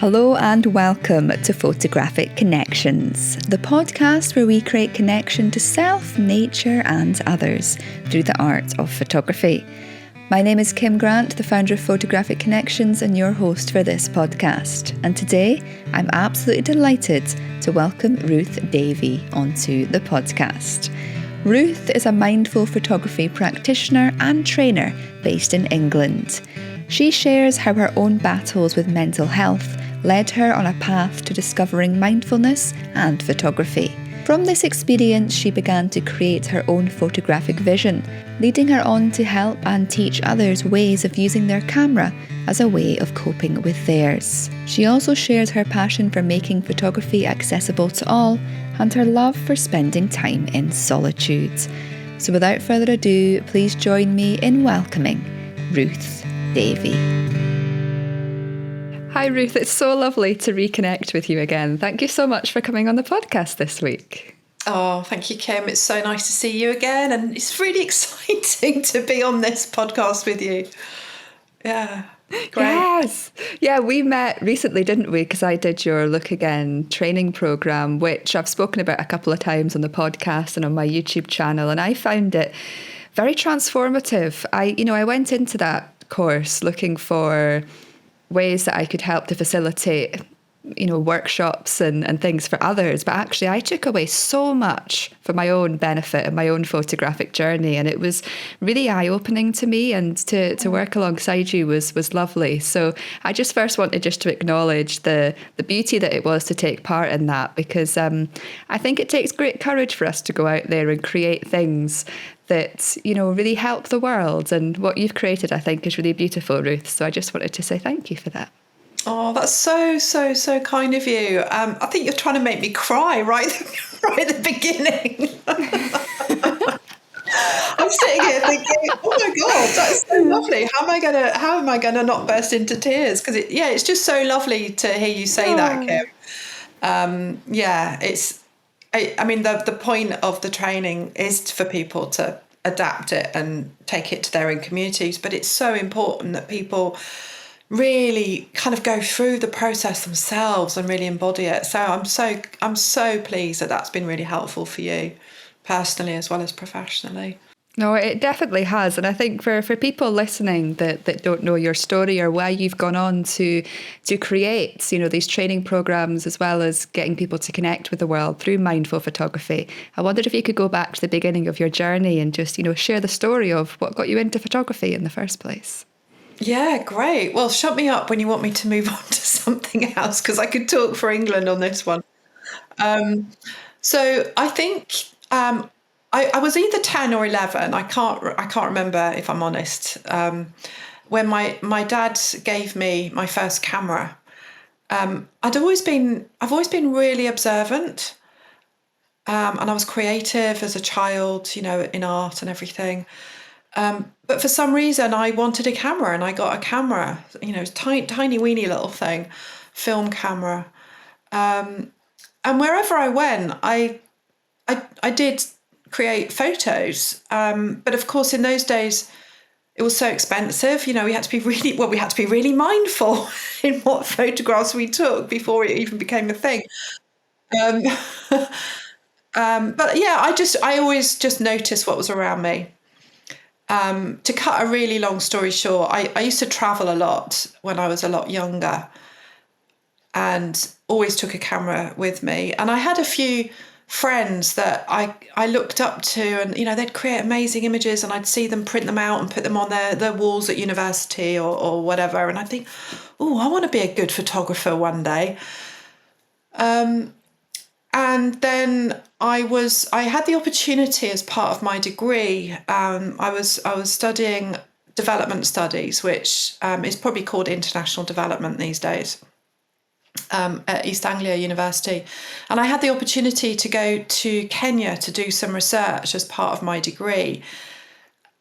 Hello and welcome to Photographic Connections, the podcast where we create connection to self, nature and others through the art of photography. My name is Kim Grant, the founder of Photographic Connections and your host for this podcast. And today I'm absolutely delighted to welcome Ruth Davey onto the podcast. Ruth is a mindful photography practitioner and trainer based in England. She shares how her own battles with mental health led her on a path to discovering mindfulness and photography. From this experience, she began to create her own photographic vision, leading her on to help and teach others ways of using their camera as a way of coping with theirs. She also shares her passion for making photography accessible to all and her love for spending time in solitude. So without further ado, please join me in welcoming Ruth Davey. Hi Ruth, it's so lovely to reconnect with you again. Thank you so much for coming on the podcast this week. Oh, thank you, Kim. It's so nice to see you again, and it's really exciting to be on this podcast with you. Yeah, great. Yes. Yeah, we met recently, didn't we? Because I did your Look Again training program, which I've spoken about a couple of times on the podcast and on my YouTube channel, and I found it very transformative. I went into that course looking for ways that I could help to facilitate, workshops and things for others. But actually, I took away so much for my own benefit and my own photographic journey. And it was really eye-opening to me, and to work alongside you was lovely. So I just first wanted just to acknowledge the beauty that it was to take part in that, because I think it takes great courage for us to go out there and create things that, really help the world. And what you've created, I think, is really beautiful, Ruth. So I just wanted to say thank you for that. Oh, that's so kind of you. I think you're trying to make me cry right at the beginning. I'm sitting here thinking, oh my God, that's so lovely. How am I gonna not burst into tears? Because it's just so lovely to hear you say that, Kim. The point of the training is for people to adapt it and take it to their own communities, but it's so important that people really kind of go through the process themselves and really embody it. So I'm so pleased that that's been really helpful for you personally as well as professionally. No, it definitely has. And I think for people listening that don't know your story or why you've gone on to create, these training programs, as well as getting people to connect with the world through mindful photography, I wondered if you could go back to the beginning of your journey and just, share the story of what got you into photography in the first place. Yeah, great. Well, shut me up when you want me to move on to something else, because I could talk for England on this one. So I think I was either 10 or 11. I can't remember, if I'm honest. When my dad gave me my first camera, I've always been really observant, and I was creative as a child, in art and everything. But for some reason, I wanted a camera, and I got a camera. Tiny weeny little thing, film camera. And wherever I went, I did create photos. But of course, in those days, it was so expensive. We had to be really mindful in what photographs we took before it even became a thing. But yeah, I always just noticed what was around me. To cut a really long story short, I used to travel a lot when I was a lot younger, and always took a camera with me. And I had a few friends that I looked up to, and they'd create amazing images, and I'd see them print them out and put them on their walls at university or whatever. And I think, oh, I want to be a good photographer one day. And then I had the opportunity as part of my degree. I was studying development studies, which is probably called international development these days, at East Anglia University. And I had the opportunity to go to Kenya to do some research as part of my degree.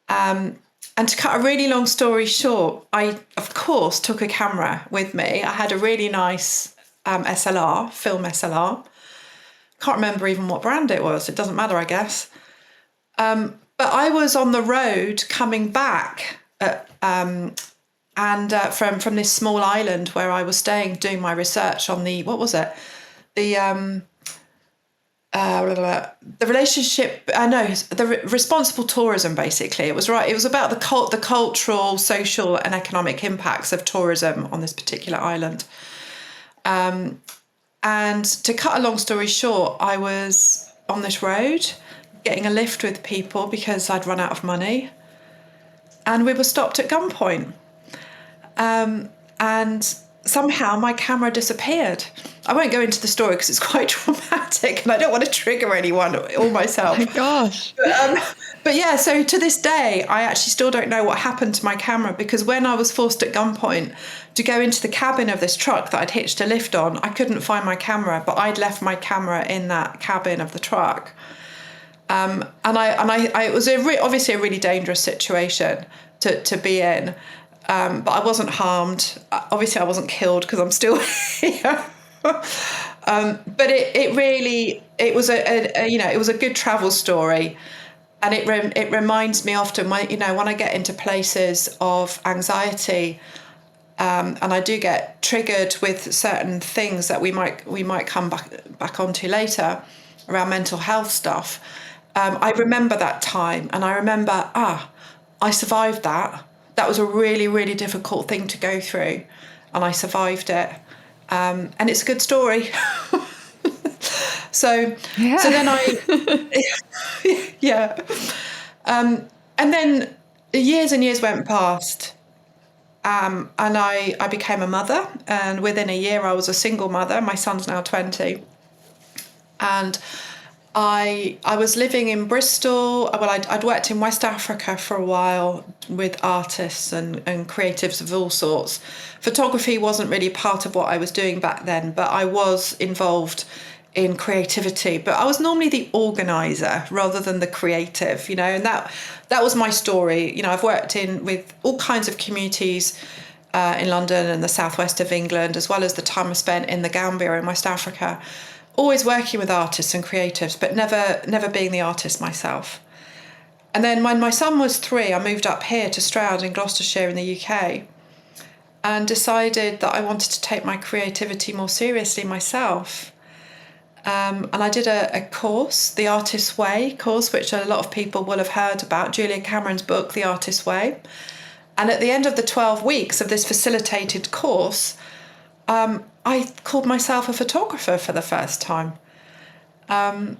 And to cut a really long story short, I, of course, took a camera with me. I had a really nice SLR, film SLR. Can't remember even what brand it was. It doesn't matter, I guess. But I was on the road coming back at and from this small island where I was staying, doing my research on the, what was it? The relationship, the responsible tourism, basically. It was right. It was about the cultural, social and economic impacts of tourism on this particular island. And to cut a long story short, I was on this road getting a lift with people because I'd run out of money. And we were stopped at gunpoint. And somehow my camera disappeared. I won't go into the story because it's quite traumatic and I don't want to trigger anyone or myself. Oh my gosh. But yeah, so to this day, I actually still don't know what happened to my camera, because when I was forced at gunpoint to go into the cabin of this truck that I'd hitched a lift on, I couldn't find my camera, but I'd left my camera in that cabin of the truck. And it was obviously a really dangerous situation to be in. But I wasn't harmed. Obviously, I wasn't killed because I'm still here. But it was a good travel story, and it reminds me often when I get into places of anxiety, and I do get triggered with certain things that we might come back onto later around mental health stuff. I remember that time, and I remember I survived that. That was a really, really difficult thing to go through, and I survived it. And it's a good story. So then and then years and years went past, and I became a mother, and within a year I was a single mother. My son's now 20, and I was living in Bristol. Well, I'd worked in West Africa for a while with artists and creatives of all sorts. Photography wasn't really part of what I was doing back then, but I was involved in creativity. But I was normally the organizer rather than the creative, and that was my story. I've worked with all kinds of communities in London and the southwest of England, as well as the time I spent in the Gambia in West Africa. Always working with artists and creatives, but never being the artist myself. And then when my son was 3, I moved up here to Stroud in Gloucestershire in the UK, and decided that I wanted to take my creativity more seriously myself. And I did a course, the Artist's Way course, which a lot of people will have heard about, Julia Cameron's book, The Artist's Way. And at the end of the 12 weeks of this facilitated course, I called myself a photographer for the first time. And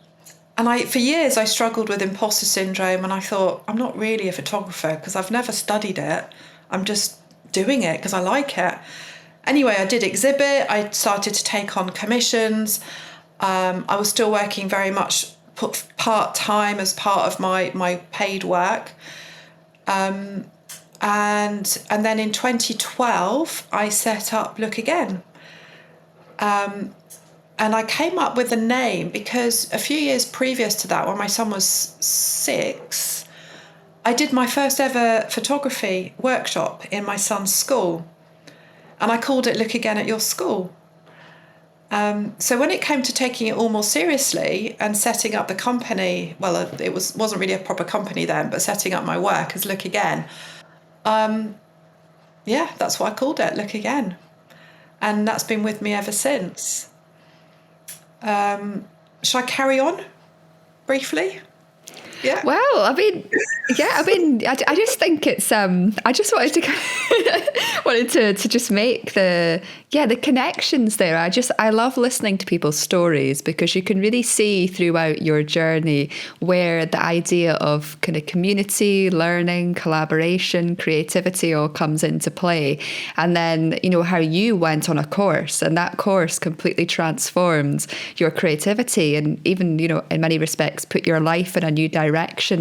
for years I struggled with imposter syndrome, and I thought, I'm not really a photographer because I've never studied it. I'm just doing it because I like it. Anyway, I did exhibit. I started to take on commissions. I was still working very much part-time as part of my paid work. And then in 2012, I set up Look Again. And I came up with a name because a few years previous to that, when my son was 6, I did my first ever photography workshop in my son's school. And I called it Look Again at Your School. So when it came to taking it all more seriously and setting up the company, well, it wasn't really a proper company then, but setting up my work as Look Again, that's what I called it, Look Again. And that's been with me ever since. Shall I carry on briefly? Yeah. Well, I just think it's. I just wanted to just make the connections there. I love listening to people's stories, because you can really see throughout your journey where the idea of kind of community, learning, collaboration, creativity all comes into play, and then how you went on a course, and that course completely transformed your creativity, and even in many respects put your life in a new direction.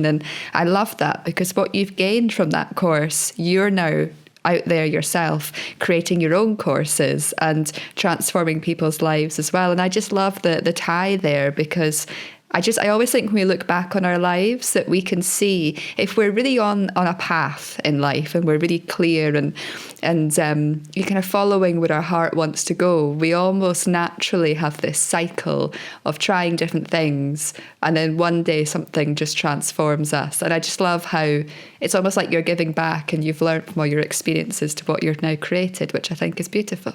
And I love that, because what you've gained from that course, you're now out there yourself creating your own courses and transforming people's lives as well. And I just love the tie there, because I always think when we look back on our lives that we can see if we're really on a path in life and we're really clear and you're kind of following where our heart wants to go, we almost naturally have this cycle of trying different things, and then one day something just transforms us. And I just love how it's almost like you're giving back and you've learned from all your experiences to what you've now created, which I think is beautiful.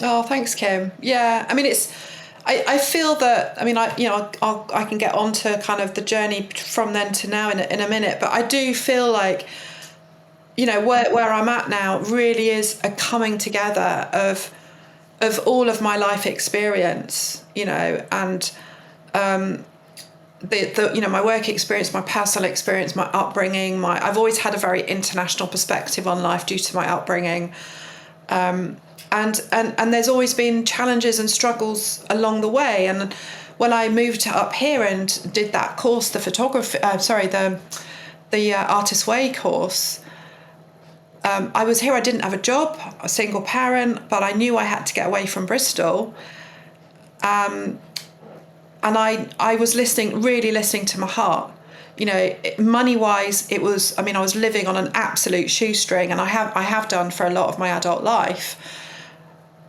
Oh, thanks, Kim. Yeah, I mean, I feel that, I mean, I can get on to kind of the journey from then to now in a minute, but I do feel like, where I'm at now really is a coming together of all of my life experience, and the my work experience, my personal experience, my upbringing, I've always had a very international perspective on life due to my upbringing. And there's always been challenges and struggles along the way. And when I moved up here and did that course, the Artist Way course, I was here. I didn't have a job, a single parent, but I knew I had to get away from Bristol. And I was really listening to my heart. Money-wise, it was. I mean, I was living on an absolute shoestring, and I have done for a lot of my adult life.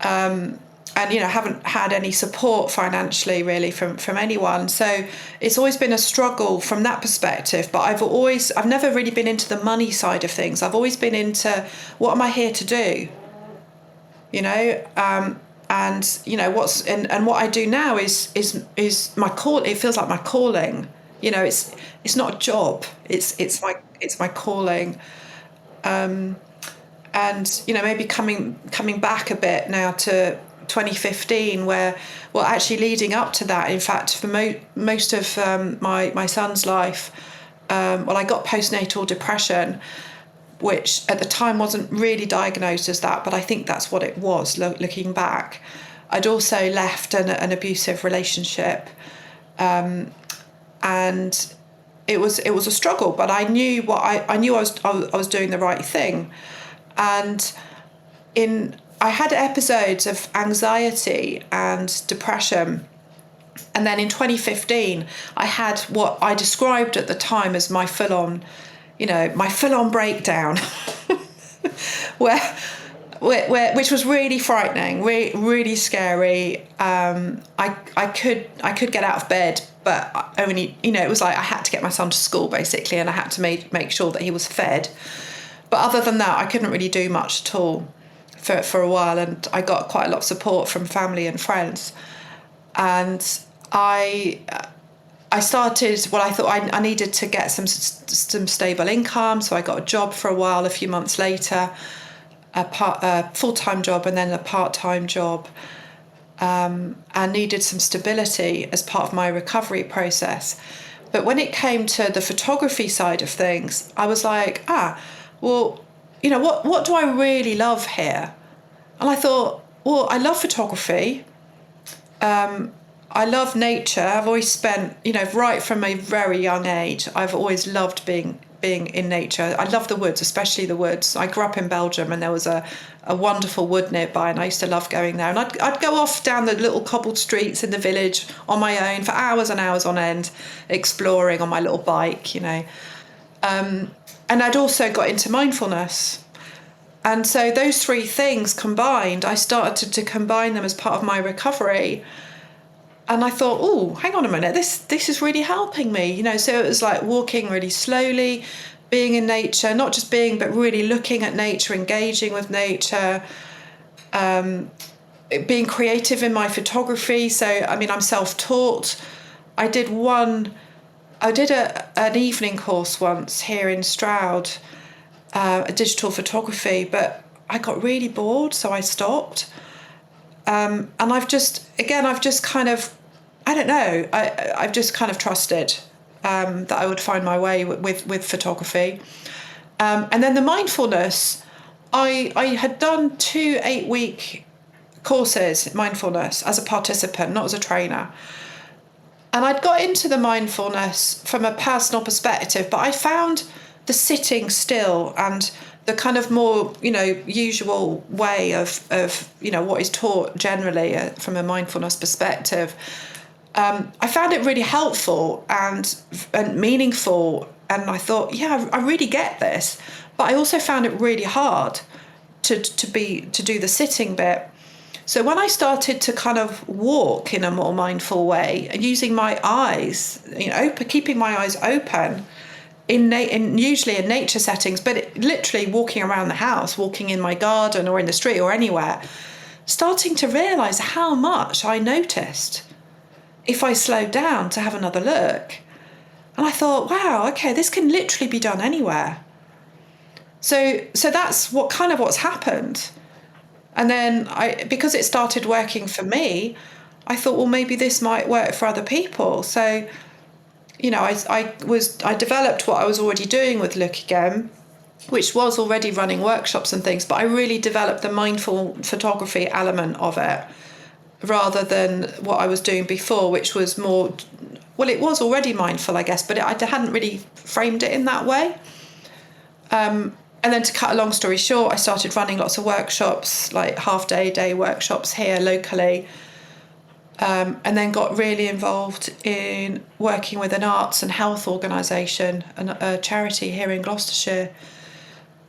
And haven't had any support financially really from anyone, so it's always been a struggle from that perspective. But I've never really been into the money side of things. I've always been into what am I here to do, and what I do now is my call. It feels like my calling. It's not a job. It's my calling. And maybe coming back a bit now to 2015, actually leading up to that, in fact, for most of my son's life, I got postnatal depression, which at the time wasn't really diagnosed as that, but I think that's what it was. Looking back, I'd also left an abusive relationship, and it was a struggle. But I knew I was doing the right thing. And I had episodes of anxiety and depression. And then in 2015, I had what I described at the time as my full-on breakdown, which was really frightening, really scary. I could get out of bed, but only, it was like I had to get my son to school basically, and I had to make sure that he was fed. But other than that, I couldn't really do much at all for a while, and I got quite a lot of support from family and friends. And I started, I thought I needed to get some stable income, so I got a job for a while. A few months later, a full-time job and then a part-time job, and needed some stability as part of my recovery process. But when it came to the photography side of things, I was like, well, what do I really love here? And I thought, well, I love photography. I love nature. I've always spent, right from a very young age, I've always loved being in nature. I love the woods, especially the woods. I grew up in Belgium, and there was a wonderful wood nearby, and I used to love going there. And I'd go off down the little cobbled streets in the village on my own for hours and hours on end, exploring on my little bike, And I'd also got into mindfulness. And so those three things combined, I started to combine them as part of my recovery. And I thought, oh, hang on a minute, this is really helping me. So it was like walking really slowly, being in nature, not just being, but really looking at nature, engaging with nature, being creative in my photography. So, I mean, I'm self-taught. I did an evening course once here in Stroud, a digital photography, but I got really bored, so I stopped. And I've just kind of, I don't know, I've just kind of trusted that I would find my way with photography. And then the mindfulness, I had done 2 8-week courses, mindfulness, as a participant, not as a trainer. And I'd got into the mindfulness from a personal perspective, but I found the sitting still and the kind of more, usual way of what is taught generally from a mindfulness perspective, I found it really helpful and meaningful. And I thought, yeah, I really get this. But I also found it really hard to do the sitting bit. So when I started to kind of walk in a more mindful way and using my eyes, keeping my eyes open in usually in nature settings, but literally walking around the house, walking in my garden or in the street or anywhere, starting to realize how much I noticed if I slowed down to have another look. And I thought, wow, okay, this can literally be done anywhere. So that's what's happened. And then because it started working for me, I thought, well, maybe this might work for other people. So, I developed what I was already doing with Look Again, which was already running workshops and things, but I really developed the mindful photography element of it rather than what I was doing before, which was more, well, it was already mindful, I guess, but I hadn't really framed it in that way. And then to cut a long story short, I started running lots of workshops, like day workshops here locally, and then got really involved in working with an arts and health organisation, a charity here in Gloucestershire,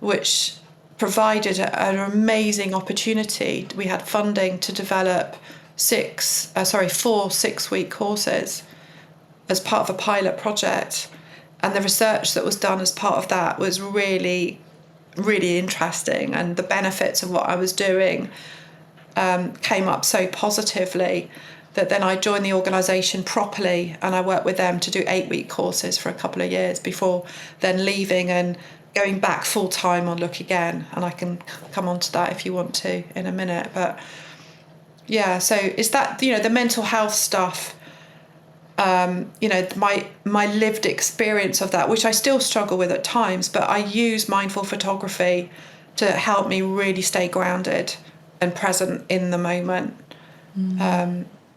which provided an amazing opportunity. We had funding to develop 4 6-week courses as part of a pilot project. And the research that was done as part of that was really, really interesting. And the benefits of what I was doing came up so positively that then I joined the organisation properly, and I worked with them to do 8-week courses for a couple of years before then leaving and going back full time on Look Again. And I can come on to that if you want to in a minute. But yeah, so is that, the mental health stuff, my lived experience of that, which I still struggle with at times, but I use mindful photography to help me really stay grounded and present in the moment.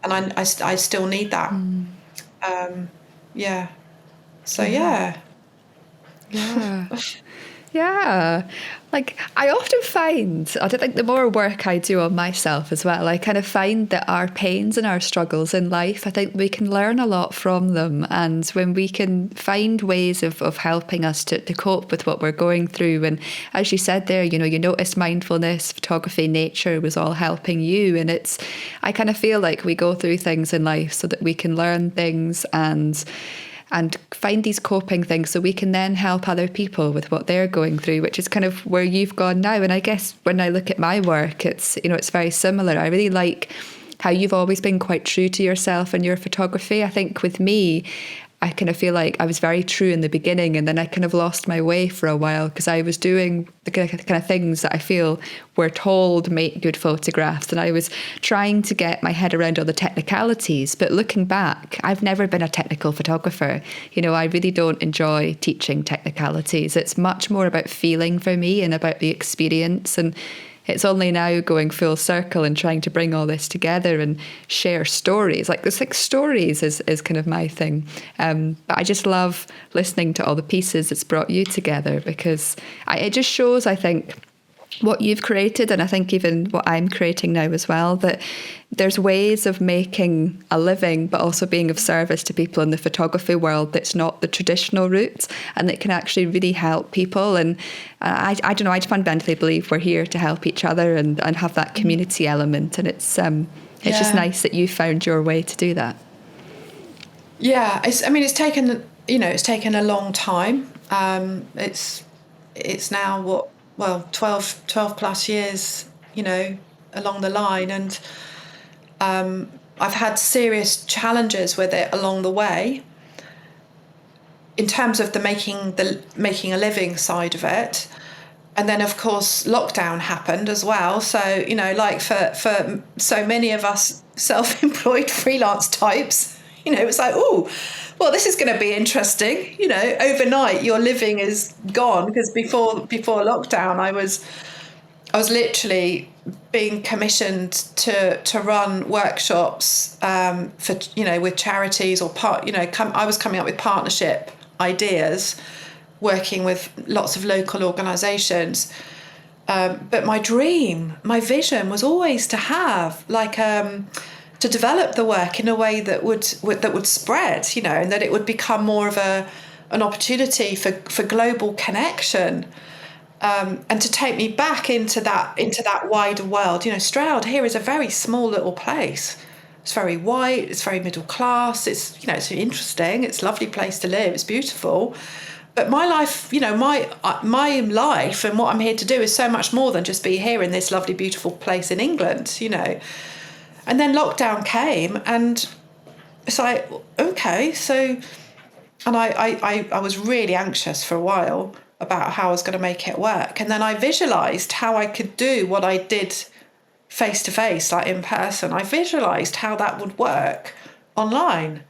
And I still need that. Yeah. So, yeah. Yeah. Like, I often find, I think the more work I do on myself as well, I kind of find that our pains and our struggles in life, I think we can learn a lot from them. And when we can find ways of helping us to cope with what we're going through. And as you said there, you noticed mindfulness, photography, nature was all helping you. And I kind of feel like we go through things in life so that we can learn things and find these coping things so we can then help other people with what they're going through, which is kind of where you've gone now. And I guess when I look at my work, it's very similar. I really like how you've always been quite true to yourself and your photography. I think with me, I kind of feel like I was very true in the beginning, and then I kind of lost my way for a while because I was doing the kind of things that I feel we're told make good photographs, and I was trying to get my head around all the technicalities. But looking back, I've never been a technical photographer. I really don't enjoy teaching technicalities. It's much more about feeling for me and about the experience, and it's only now going full circle and trying to bring all this together and share stories. Like the 6 stories is kind of my thing. But I just love listening to all the pieces that's brought you together, because it just shows, I think, what you've created, and I think even what I'm creating now as well, that there's ways of making a living but also being of service to people in the photography world that's not the traditional route, and that can actually really help people. And I don't know, I fundamentally believe we're here to help each other and have that community element, and it's just nice that you found your way to do that. Yeah, it's taken a long time. It's now 12 plus years, along the line. And I've had serious challenges with it along the way in terms of the making a living side of it. And then, of course, lockdown happened as well. So, like for so many of us self-employed freelance types, it's like, oh, well, this is going to be interesting. Overnight your living is gone, because before lockdown I was literally being commissioned to run workshops for with charities or I was coming up with partnership ideas, working with lots of local organisations. But my vision was always to have like develop the work in a way that would spread, you know, and that it would become more of an opportunity for global connection, and to take me back into that wider world. You know, Stroud here is a very small little place. It's very white. It's very middle class. It's, you know, it's interesting. It's a lovely place to live. It's beautiful. But my life, you know, my life and what I'm here to do is so much more than just be here in this lovely, beautiful place in England, you know. And then lockdown came, and it's like, okay, so, and I was really anxious for a while about how I was going to make it work. And then I visualized how I could do what I did face to face, like in person. I visualized how that would work online.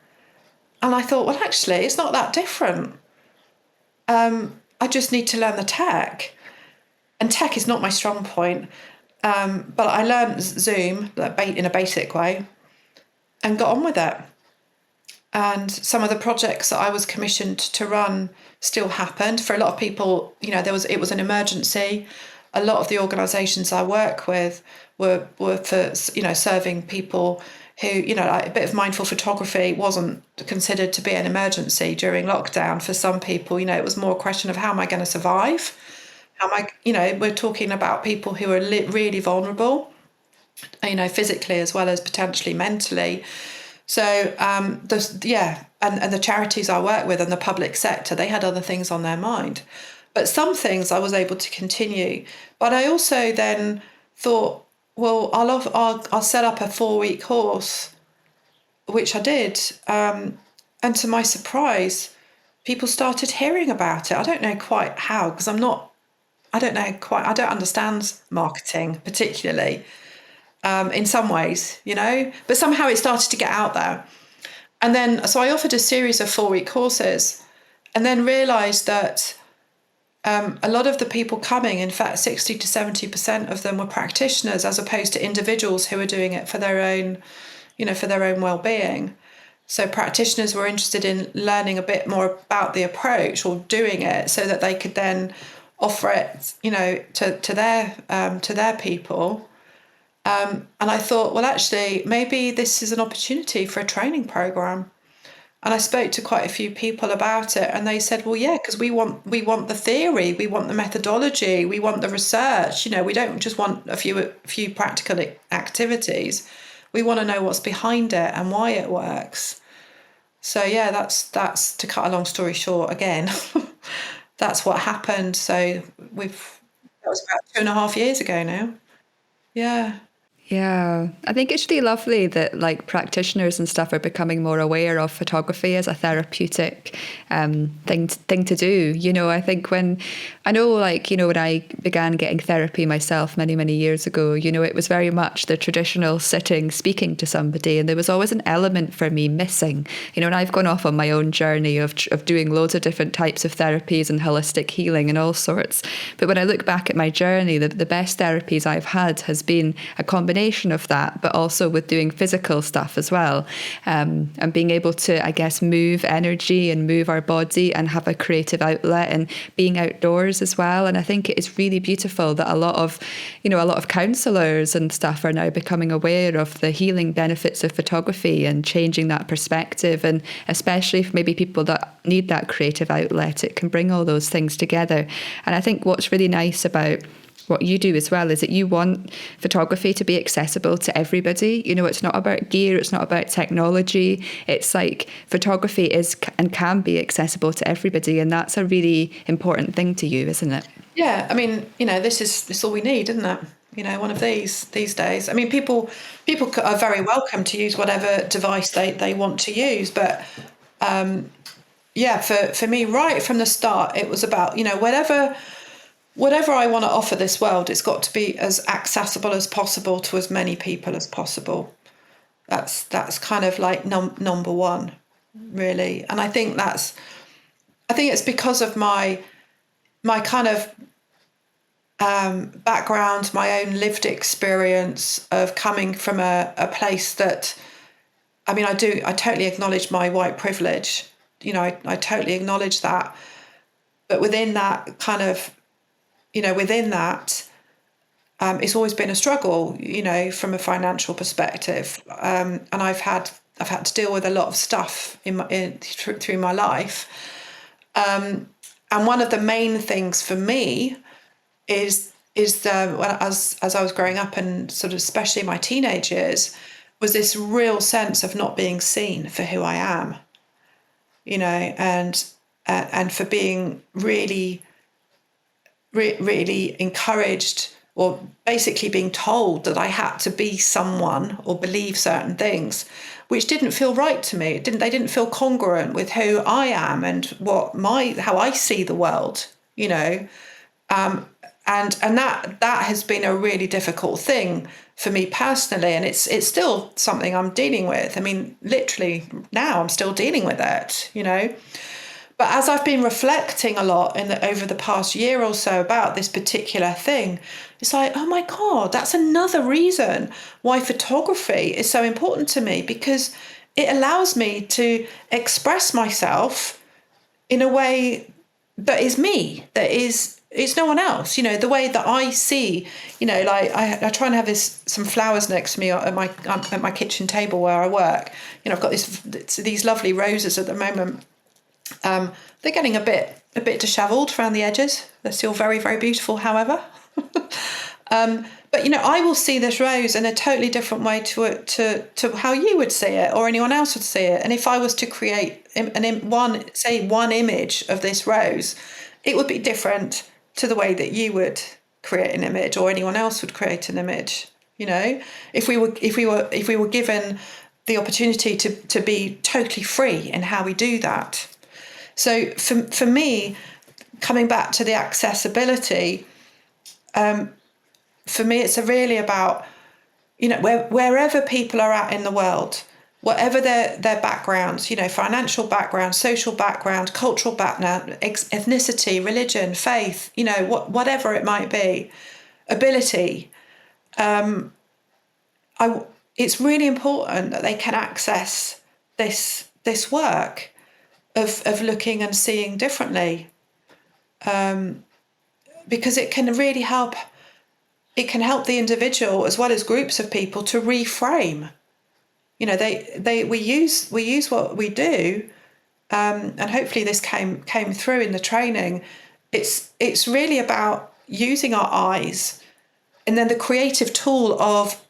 And I thought, well, actually, it's not that different. I just need to learn the tech. And tech is not my strong point. But I learned Zoom in a basic way and got on with it. And some of the projects that I was commissioned to run still happened. For a lot of people, you know, it was an emergency. A lot of the organisations I work with were for, you know, serving people who, you know, like a bit of mindful photography wasn't considered to be an emergency during lockdown. For some people, you know, it was more a question of how am I going to survive? How am I, you know, we're talking about people who are really vulnerable, you know, physically as well as potentially mentally. So, and the charities I work with and the public sector, they had other things on their mind. But some things I was able to continue. But I also then thought, well, I'll set up a 4-week course, which I did. And to my surprise, people started hearing about it. I don't know quite how, because I don't understand marketing particularly, in some ways, you know, but somehow it started to get out there. And then, so I offered a series of 4-week courses, and then realised that a lot of the people coming, in fact, 60 to 70% of them were practitioners, as opposed to individuals who were doing it for their own, you know, for their own well-being. So practitioners were interested in learning a bit more about the approach or doing it so that they could then offer it, you know, to their people. And I thought, well, actually, maybe this is an opportunity for a training program. And I spoke to quite a few people about it, and they said, well, yeah, because we want the theory, we want the methodology, we want the research. You know, we don't just want a few practical activities. We want to know what's behind it and why it works. So yeah, that's to cut a long story short again. That's what happened. So that was about 2.5 years ago now. Yeah. Yeah, I think it's really lovely that like practitioners and stuff are becoming more aware of photography as a therapeutic thing to do. You know, I think when I began getting therapy myself many years ago, you know, it was very much the traditional sitting, speaking to somebody, and there was always an element for me missing. You know, and I've gone off on my own journey of doing loads of different types of therapies and holistic healing and all sorts. But when I look back at my journey, the best therapies I've had has been a combination of that, but also with doing physical stuff as well, and being able to, I guess, move energy and move our body and have a creative outlet and being outdoors as well. And I think it is really beautiful that a lot of counsellors and stuff are now becoming aware of the healing benefits of photography and changing that perspective. And especially for maybe people that need that creative outlet, it can bring all those things together. And I think what's really nice about what you do as well is that you want photography to be accessible to everybody. You know, it's not about gear, it's not about technology. It's like photography is and can be accessible to everybody, and that's a really important thing to you, isn't it? Yeah, I mean, you know, this is all we need, isn't it? You know, one of these days. I mean, people are very welcome to use whatever device they want to use, but for me, right from the start, it was about, you know, whatever I want to offer this world, it's got to be as accessible as possible to as many people as possible. That's kind of like number one, really. And I think it's because of my kind of background, my own lived experience of coming from a place that, I mean, I totally acknowledge my white privilege. You know, I totally acknowledge that. But within that kind of, you know, within that, it's always been a struggle, from a financial perspective. And I've had to deal with a lot of stuff through my life. And one of the main things for me is as I was growing up, and sort of especially my teenage years, was this real sense of not being seen for who I am, and for being really, really encouraged, or basically being told that I had to be someone or believe certain things, which didn't feel right to me. They didn't feel congruent with who I am and how I see the world, and that has been a really difficult thing for me personally, and it's still something I'm dealing with. I mean, literally now I'm still dealing with it, But as I've been reflecting a lot over the past year or so about this particular thing, it's like, oh my God, that's another reason why photography is so important to me, because it allows me to express myself in a way that is me, it's no one else, the way that I see, like I try and have some flowers next to me at my kitchen table where I work. I've got these lovely roses at the moment. They're getting a bit dishevelled around the edges. They're still very, very beautiful, however. But I will see this rose in a totally different way to how you would see it, or anyone else would see it. And if I was to create one image of this rose, it would be different to the way that you would create an image, or anyone else would create an image. If we were given the opportunity to be totally free in how we do that. So for me, coming back to the accessibility, for me, it's really about, wherever people are at in the world, whatever their backgrounds, financial background, social background, cultural background, ethnicity, religion, faith, whatever it might be, ability, it's really important that they can access this work of looking and seeing differently, because it can really help. It can help the individual as well as groups of people to reframe. We use what we do, and hopefully this came through in the training. It's really about using our eyes, and then the creative tool of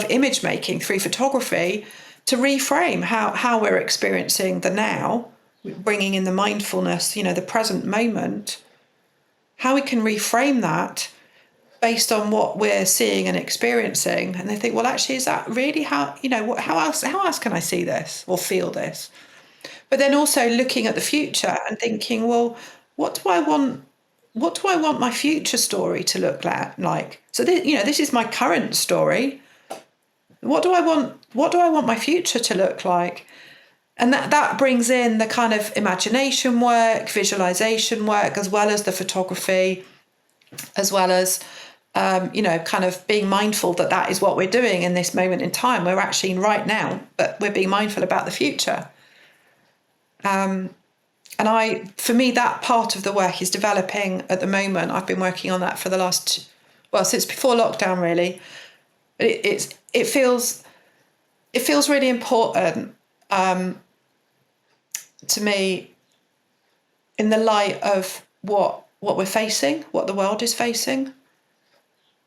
image making through photography to reframe how we're experiencing the now, bringing in the mindfulness, the present moment, how we can reframe that based on what we're seeing and experiencing. And they think, well, actually, is that really how else can I see this or feel this? But then also looking at the future and thinking, well, what do I want my future story to look like? So this is my current story. What do I want my future to look like? And that brings in the kind of imagination work, visualization work, as well as the photography, as well as kind of being mindful that is what we're doing in this moment in time. We're actually right now, but we're being mindful about the future. And for me, that part of the work is developing at the moment. I've been working on that for the since before lockdown, really. It feels really important to me, in the light of what we're facing, what the world is facing.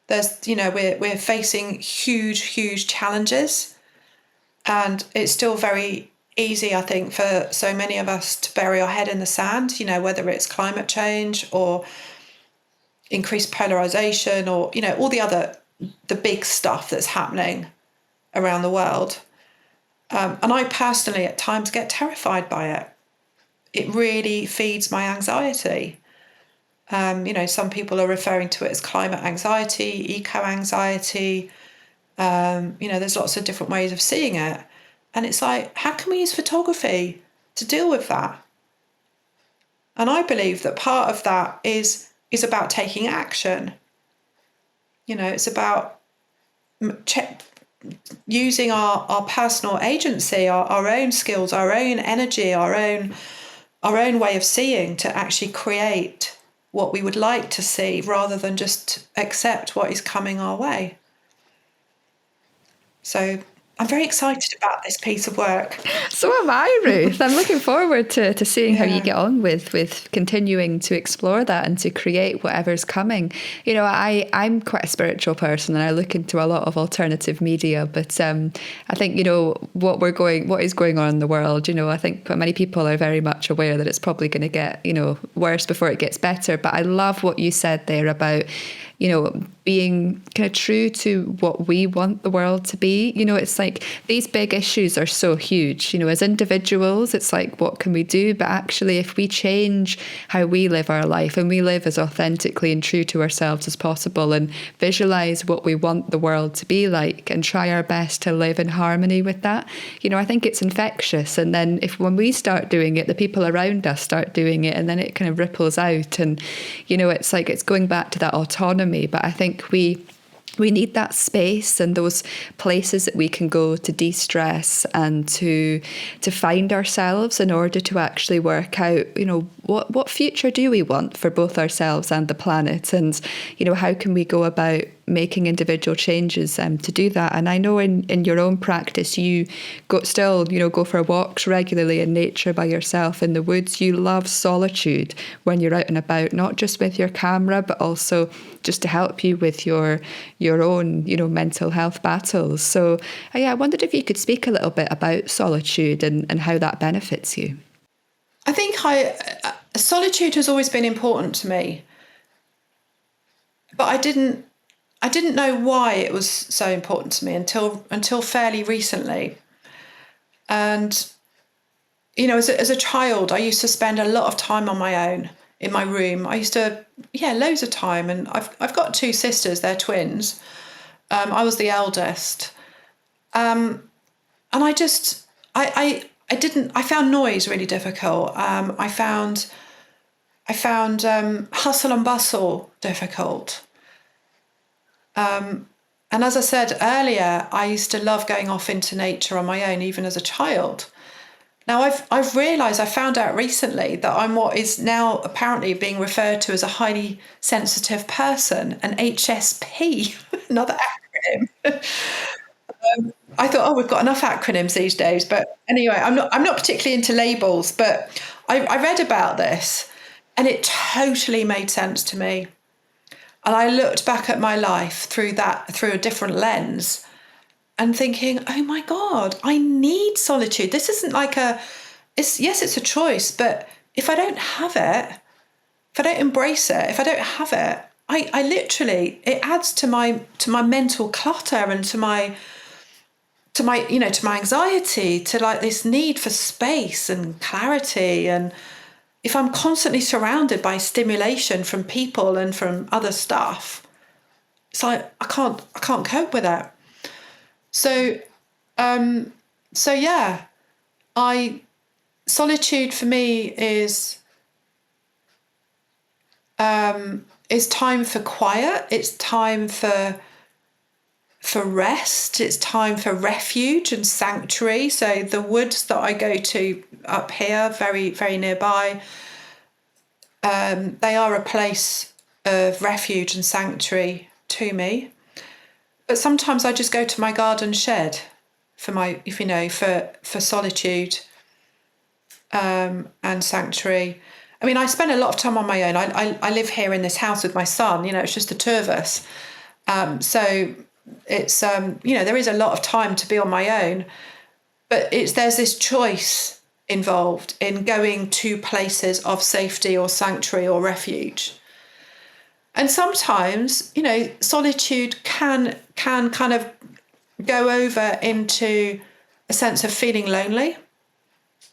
There's, we're facing huge challenges, and it's still very easy, I think, for so many of us to bury our head in the sand, whether it's climate change or increased polarization or, all the big stuff that's happening around the world. And I personally at times get terrified by it. It really feeds my anxiety. Some people are referring to it as climate anxiety, eco-anxiety. There's lots of different ways of seeing it. And it's like, how can we use photography to deal with that? And I believe that part of that is about taking action. It's about using our personal agency, our own skills, our own energy, our own way of seeing to actually create what we would like to see, rather than just accept what is coming our way. So I'm very excited about this piece of work. So am I, Ruth. I'm looking forward to seeing how you get on with continuing to explore that and to create whatever's coming. You know, I'm quite a spiritual person and I look into a lot of alternative media, but I think, you know, what is going on in the world, you know, I think many people are very much aware that it's probably going to get, you know, worse before it gets better. But I love what you said there about, you know, being kind of true to what we want the world to be. You know, it's like these big issues are so huge. You know, as individuals, it's like, what can we do? But actually, if we change how we live our life and we live as authentically and true to ourselves as possible and visualize what we want the world to be like and try our best to live in harmony with that, you know, I think it's infectious. And then when we start doing it, the people around us start doing it, and then it kind of ripples out. And, you know, it's like, it's going back to that autonomy. But I think we need that space and those places that we can go to de-stress and to find ourselves in order to actually work out, you know, what future do we want for both ourselves and the planet, and, you know, how can we go about making individual changes to do that. And I know in your own practice, you go for walks regularly in nature by yourself in the woods. You love solitude when you're out and about, not just with your camera, but also just to help you with your own, you know, mental health battles. So I wondered if you could speak a little bit about solitude and how that benefits you. I think solitude has always been important to me, but I didn't know why it was so important to me until fairly recently. And, you know, as a child, I used to spend a lot of time on my own in my room. I used to, loads of time. And I've got two sisters, they're twins. I was the eldest. And I found noise really difficult. I found hustle and bustle difficult. And as I said earlier, I used to love going off into nature on my own, even as a child. Now I've realised, I found out recently that I'm what is now apparently being referred to as a highly sensitive person, an HSP, another acronym. I thought, we've got enough acronyms these days. But anyway, I'm not particularly into labels, but I read about this and it totally made sense to me. And I looked back at my life through a different lens and thinking, oh my God, I need solitude. This isn't like it's a choice, but if I don't have it, if I don't embrace it, if I don't have it, I literally, it adds to my mental clutter and to my anxiety, to like this need for space and clarity. And if I'm constantly surrounded by stimulation from people and from other stuff, it's like I can't cope with it. So solitude for me is time for quiet. It's time for rest. It's time for refuge and sanctuary. So the woods that I go to up here, very, very nearby, they are a place of refuge and sanctuary to me. But sometimes I just go to my garden shed for solitude and sanctuary. I mean, I spend a lot of time on my own. I live here in this house with my son. You know, it's just the two of us. So it's there is a lot of time to be on my own, but there's this choice involved in going to places of safety or sanctuary or refuge. And sometimes, you know, solitude can kind of go over into a sense of feeling lonely.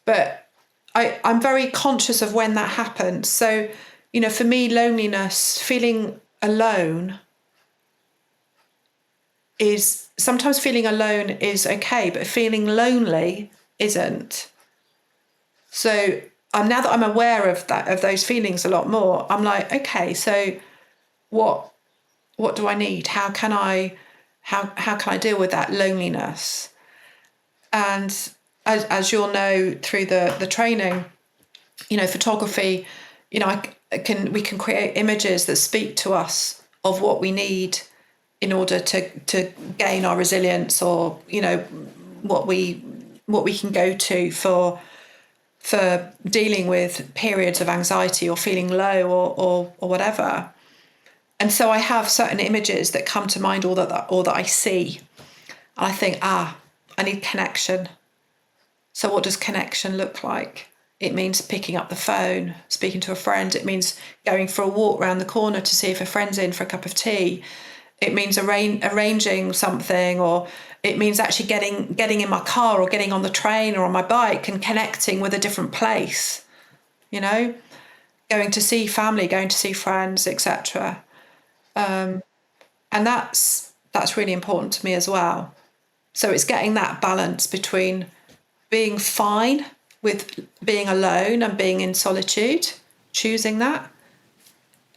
But I'm very conscious of when that happens. So, you know, for me, loneliness, feeling alone is sometimes feeling alone is okay, but feeling lonely isn't. So now that I'm aware of those feelings a lot more, I'm like, okay, so what do I need? How can I deal with that loneliness? And as you'll know through the training, you know, photography, you know, we can create images that speak to us of what we need in order to gain our resilience, or what we can go to for dealing with periods of anxiety or feeling low or whatever. And so I have certain images that come to mind, or that I see. And I think, I need connection. So what does connection look like? It means picking up the phone, speaking to a friend. It means going for a walk around the corner to see if a friend's in for a cup of tea. It means arranging something, or it means actually getting in my car or getting on the train or on my bike and connecting with a different place, going to see family, going to see friends, etc. And that's really important to me as well. So it's getting that balance between being fine with being alone and being in solitude, choosing that,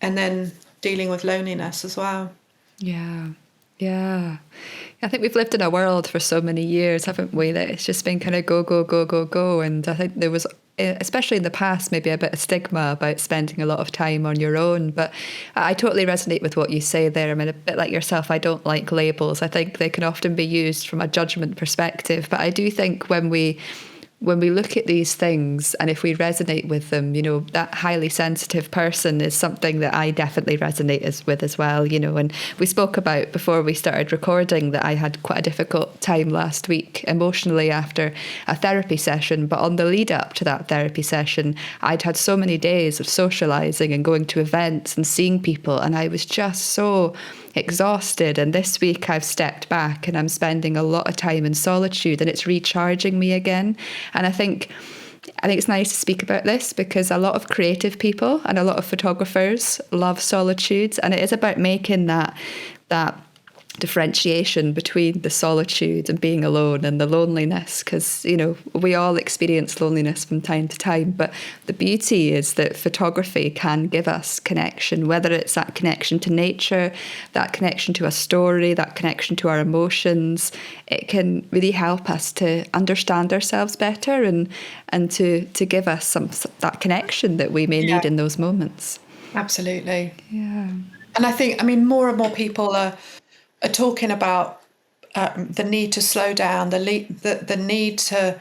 and then dealing with loneliness as well. Yeah. I think we've lived in a world for so many years, haven't we, that it's just been kind of go, go, go, go, go. And I think there was, especially in the past, maybe a bit of stigma about spending a lot of time on your own. But I totally resonate with what you say there. I mean, a bit like yourself, I don't like labels. I think they can often be used from a judgment perspective. But I do think when we look at these things, and if we resonate with them, that highly sensitive person is something that I definitely resonate with as well, and we spoke about before we started recording that I had quite a difficult time last week emotionally after a therapy session. But on the lead up to that therapy session, I'd had so many days of socializing and going to events and seeing people, and I was just so exhausted. And this week I've stepped back and I'm spending a lot of time in solitude, and it's recharging me again. And I think it's nice to speak about this because a lot of creative people and a lot of photographers love solitude, and it is about making that differentiation between the solitude and being alone and the loneliness, because we all experience loneliness from time to time. But the beauty is that photography can give us connection, whether it's that connection to nature, that connection to a story, that connection to our emotions. It can really help us to understand ourselves better and to give us that connection that we may need in those moments. Absolutely. Yeah. And I think, more and more people are talking about the need to slow down, the need to,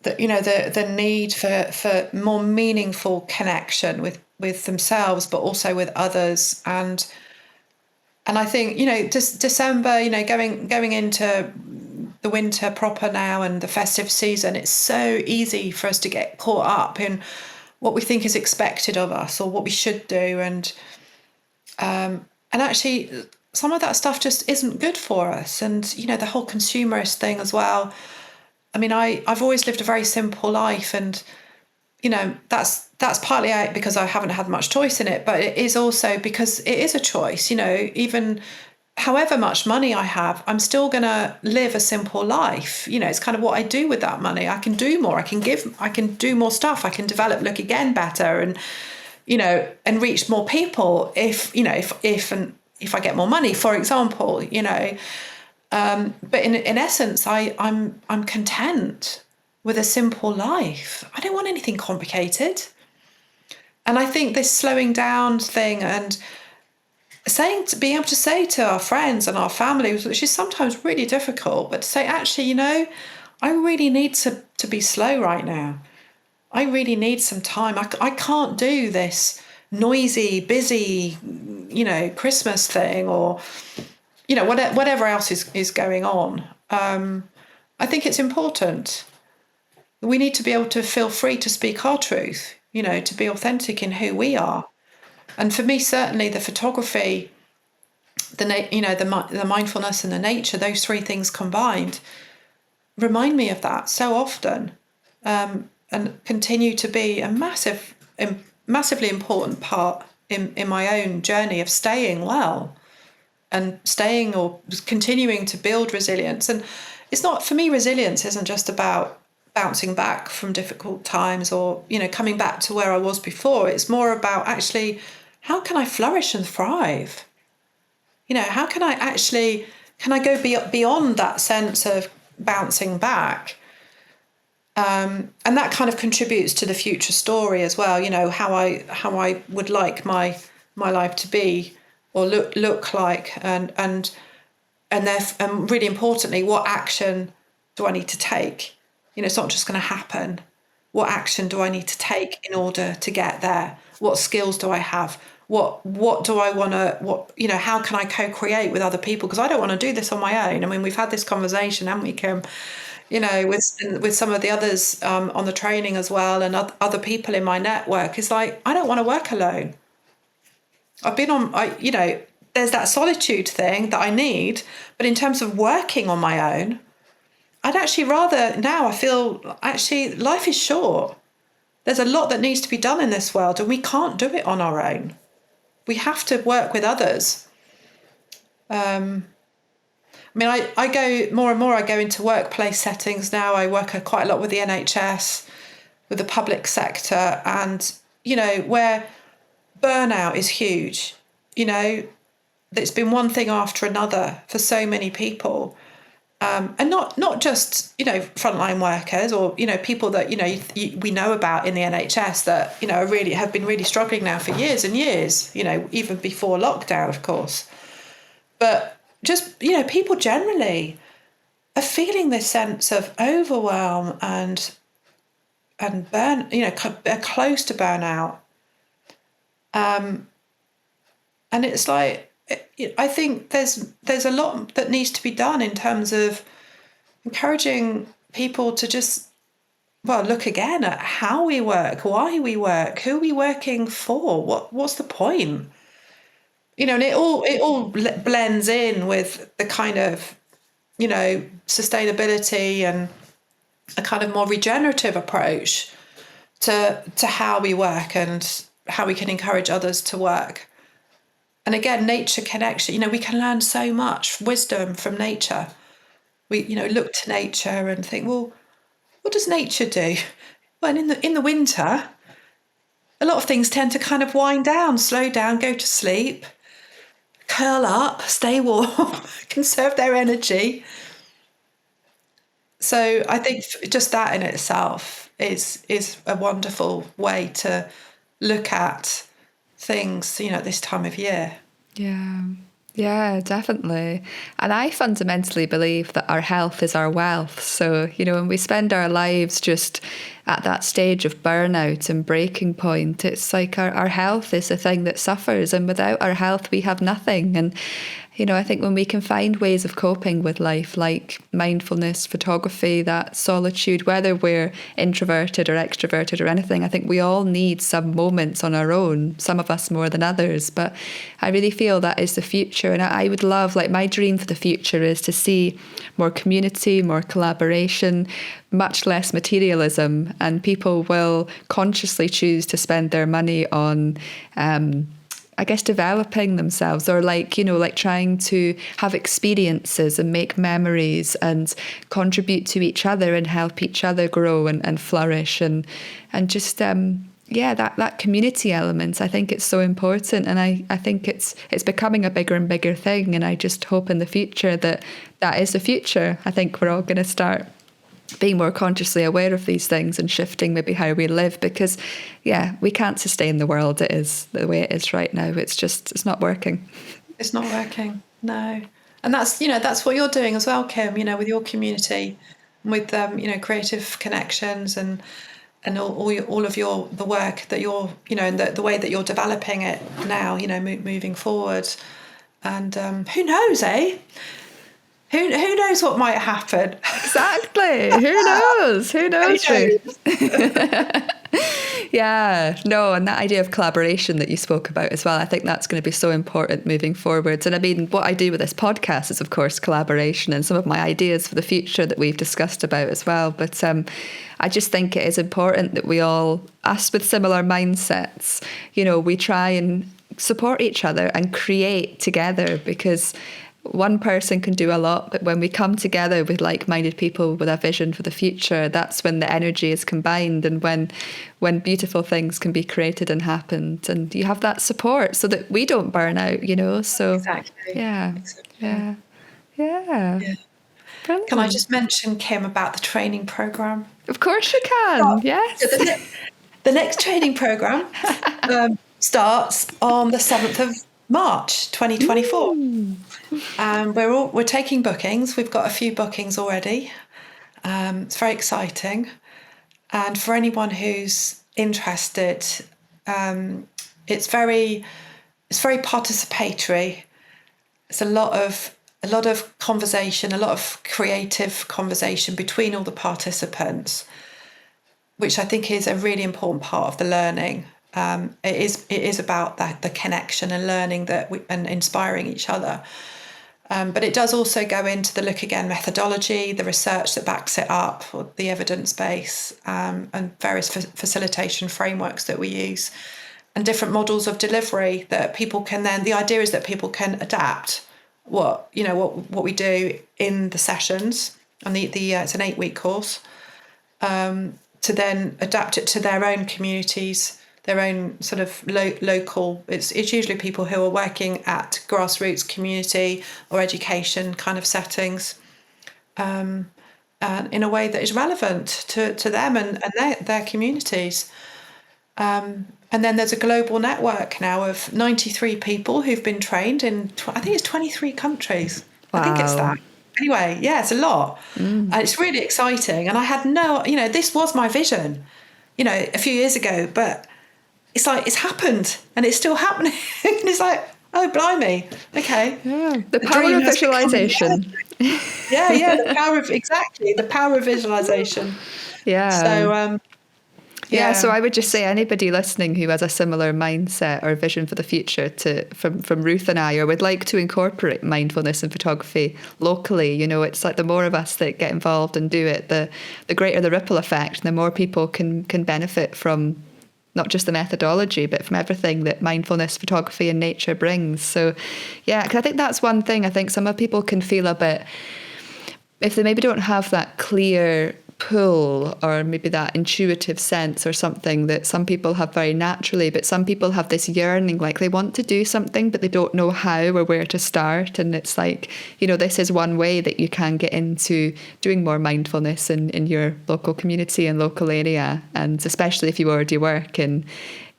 the need for more meaningful connection with themselves, but also with others. And I think, December, going into the winter proper now and the festive season, it's so easy for us to get caught up in what we think is expected of us or what we should do. And actually, some of that stuff just isn't good for us. And, the whole consumerist thing as well. I've always lived a very simple life, and, that's partly out because I haven't had much choice in it, but it is also because it is a choice. Even however much money I have, I'm still going to live a simple life. It's kind of what I do with that money. I can do more. I can do more stuff. I can develop Look Again better and, and reach more people if I get more money, for example, but in essence, I'm content with a simple life. I don't want anything complicated. And I think this slowing down thing and being able to say to our friends and our families, which is sometimes really difficult, but to say, actually, I really need to be slow right now. I really need some time. I can't do this noisy, busy, Christmas thing or, whatever else is going on. I think it's important. We need to be able to feel free to speak our truth, to be authentic in who we are. And for me, certainly the photography, the mindfulness and the nature, those three things combined remind me of that so often, and continue to be a massively important part in my own journey of staying well and staying or continuing to build resilience. And it's not, for me, resilience isn't just about bouncing back from difficult times or, coming back to where I was before. It's more about actually, how can I flourish and thrive? How can I go beyond that sense of bouncing back And that kind of contributes to the future story as well. How I would like my life to be or look like, and really importantly, what action do I need to take? It's not just going to happen. What action do I need to take in order to get there? What skills do I have? What do I want to, how can I co-create with other people? Because I don't want to do this on my own. I mean, we've had this conversation, haven't we, Kim? With some of the others on the training as well, and other people in my network. It's like, I don't want to work alone. I've been there's that solitude thing that I need, but in terms of working on my own, I'd actually rather, now I feel actually life is short. There's a lot that needs to be done in this world, and we can't do it on our own. We have to work with others. I go more and more, I go into workplace settings now. I work quite a lot with the NHS, with the public sector, and, where burnout is huge. It's been one thing after another for so many people. And not just, frontline workers or, people that, we know about in the NHS that, really have been really struggling now for years and years, even before lockdown, of course. But just, people generally are feeling this sense of overwhelm and burn, are close to burnout. And it's like, I think there's a lot that needs to be done in terms of encouraging people to just, look again at how we work, why we work, who are we working for, what's the point? And it all blends in with the kind of, sustainability and a kind of more regenerative approach to how we work and how we can encourage others to work. And again, nature connection, we can learn so much wisdom from nature. We, look to nature and think, well, what does nature do? Well, in the winter, a lot of things tend to kind of wind down, slow down, go to sleep, curl up, stay warm, conserve their energy. So I think just that in itself is a wonderful way to look at things, at this time of year. Yeah, definitely. And I fundamentally believe that our health is our wealth. So, when we spend our lives just at that stage of burnout and breaking point, it's like our health is the thing that suffers. And without our health, we have nothing. And, I think when we can find ways of coping with life, like mindfulness, photography, that solitude, whether we're introverted or extroverted or anything, I think we all need some moments on our own, some of us more than others. But I really feel that is the future. And I would love, my dream for the future is to see more community, more collaboration, much less materialism, and people will consciously choose to spend their money on developing themselves, or trying to have experiences and make memories and contribute to each other and help each other grow and flourish and just that community element. I think it's so important, and I think it's becoming a bigger and bigger thing, and I just hope in the future that is the future. I think we're all going to start being more consciously aware of these things and shifting maybe how we live, because we can't sustain the world the way it is right now. It's not working. It's not working, no. And that's what you're doing as well, Kim, with your community, with creative connections and all of the work that you're and the way that you're developing it now, moving forward. And who knows, eh? Who knows what might happen? Exactly. Who knows? Who knows? Yeah, no, and that idea of collaboration that you spoke about as well, I think that's going to be so important moving forwards. And I mean, what I do with this podcast is, of course, collaboration and some of my ideas for the future that we've discussed about as well. But I just think it is important that we all, us with similar mindsets, we try and support each other and create together, because one person can do a lot, but when we come together with like-minded people with a vision for the future, that's when the energy is combined, and when beautiful things can be created and happened, and you have that support so that we don't burn out, so exactly. Yeah. Can I just mention, Kim, about the training program? Of course you can, yes. So the next training program starts on the 7th of March 2024. We're taking bookings. We've got a few bookings already. It's very exciting. And for anyone who's interested, it's very participatory. It's a lot of conversation, a lot of creative conversation between all the participants, which I think is a really important part of the learning. It is about the connection and learning and inspiring each other. But it does also go into the Look Again methodology, the research that backs it up, or the evidence base, and various facilitation frameworks that we use, and different models of delivery that people can then. The idea is that people can adapt what we do in the sessions, and it's an 8-week course, to then adapt it to their own communities, their own sort of local. It's usually people who are working at grassroots community or education kind of settings, and in a way that is relevant to them and their communities. And then there's a global network now of 93 people who've been trained in, I think it's 23 countries. Wow. I think it's that. Anyway, yeah, it's a lot. And it's really exciting. And I had this was my vision, a few years ago, but it's like it's happened and it's still happening. And it's like, oh, blimey. Okay. Yeah. The power of visualization. The power of visualization. Yeah. So, so I would just say anybody listening who has a similar mindset or vision for the future from Ruth and I, or would like to incorporate mindfulness and photography locally, it's like the more of us that get involved and do it, the greater the ripple effect, and the more people can benefit from not just the methodology, but from everything that mindfulness, photography and nature brings. So, yeah, because I think that's one thing. I think some of people can feel a bit, if they maybe don't have that clear pull or maybe that intuitive sense or something that some people have very naturally, but some people have this yearning, like they want to do something, but they don't know how or where to start. And it's like, this is one way that you can get into doing more mindfulness in your local community and local area. And especially if you already work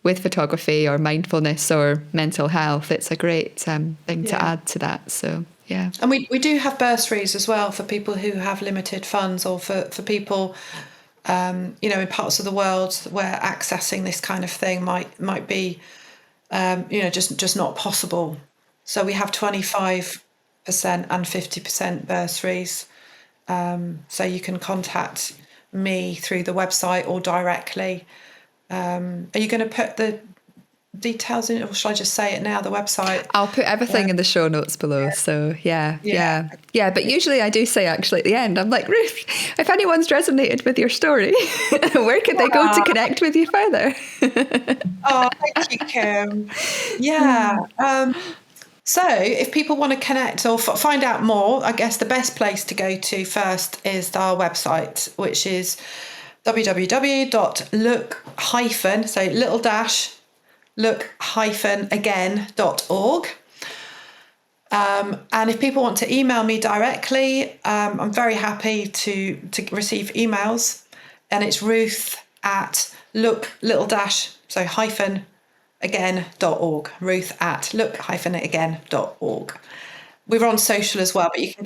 with photography or mindfulness or mental health, it's a great thing to add to that. So yeah. And we do have bursaries as well for people who have limited funds, or for people, in parts of the world where accessing this kind of thing might be, just not possible. So we have 25% and 50% bursaries. So you can contact me through the website or directly. Are you going to put the details in, or shall I just say it now, the website? I'll put everything in the show notes below. So yeah. But usually I do say actually at the end, I'm like, Ruth, if anyone's resonated with your story, where can they go to connect with you further? Oh, thank you, Kim. Yeah. So if people want to connect or find out more, I guess the best place to go to first is our website, which is look-again.org. And if people want to email me directly, I'm very happy to receive emails, and it's Ruth@look-again.org, Ruth@look-again.org. We're on social as well, but you can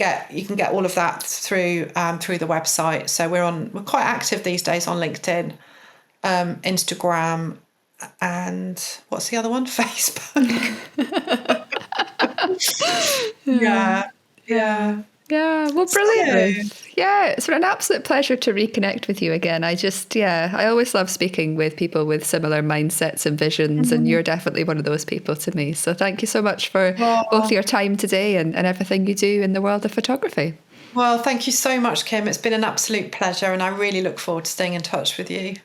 get all of that through the website. So we're quite active these days on LinkedIn, Instagram, and what's the other one? Facebook. Yeah. Well, brilliant, Ruth. Yeah, it's been an absolute pleasure to reconnect with you again. I always love speaking with people with similar mindsets and visions, and you're definitely one of those people to me. So thank you so much for both your time today and everything you do in the world of photography. Well, thank you so much, Kim. It's been an absolute pleasure, and I really look forward to staying in touch with you.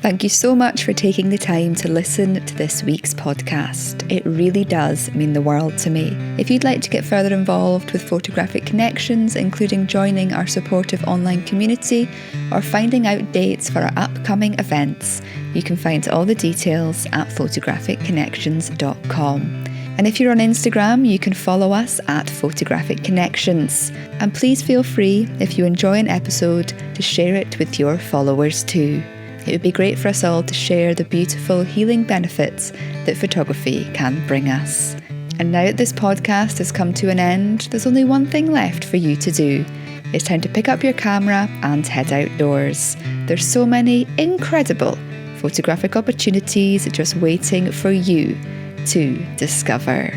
Thank you so much for taking the time to listen to this week's podcast. It really does mean the world to me. If you'd like to get further involved with Photographic Connections, including joining our supportive online community or finding out dates for our upcoming events, you can find all the details at photographicconnections.com. And if you're on Instagram, you can follow us at Photographic Connections. And please feel free, if you enjoy an episode, to share it with your followers too. It would be great for us all to share the beautiful healing benefits that photography can bring us. And now that this podcast has come to an end, there's only one thing left for you to do. It's time to pick up your camera and head outdoors. There's so many incredible photographic opportunities just waiting for you to discover.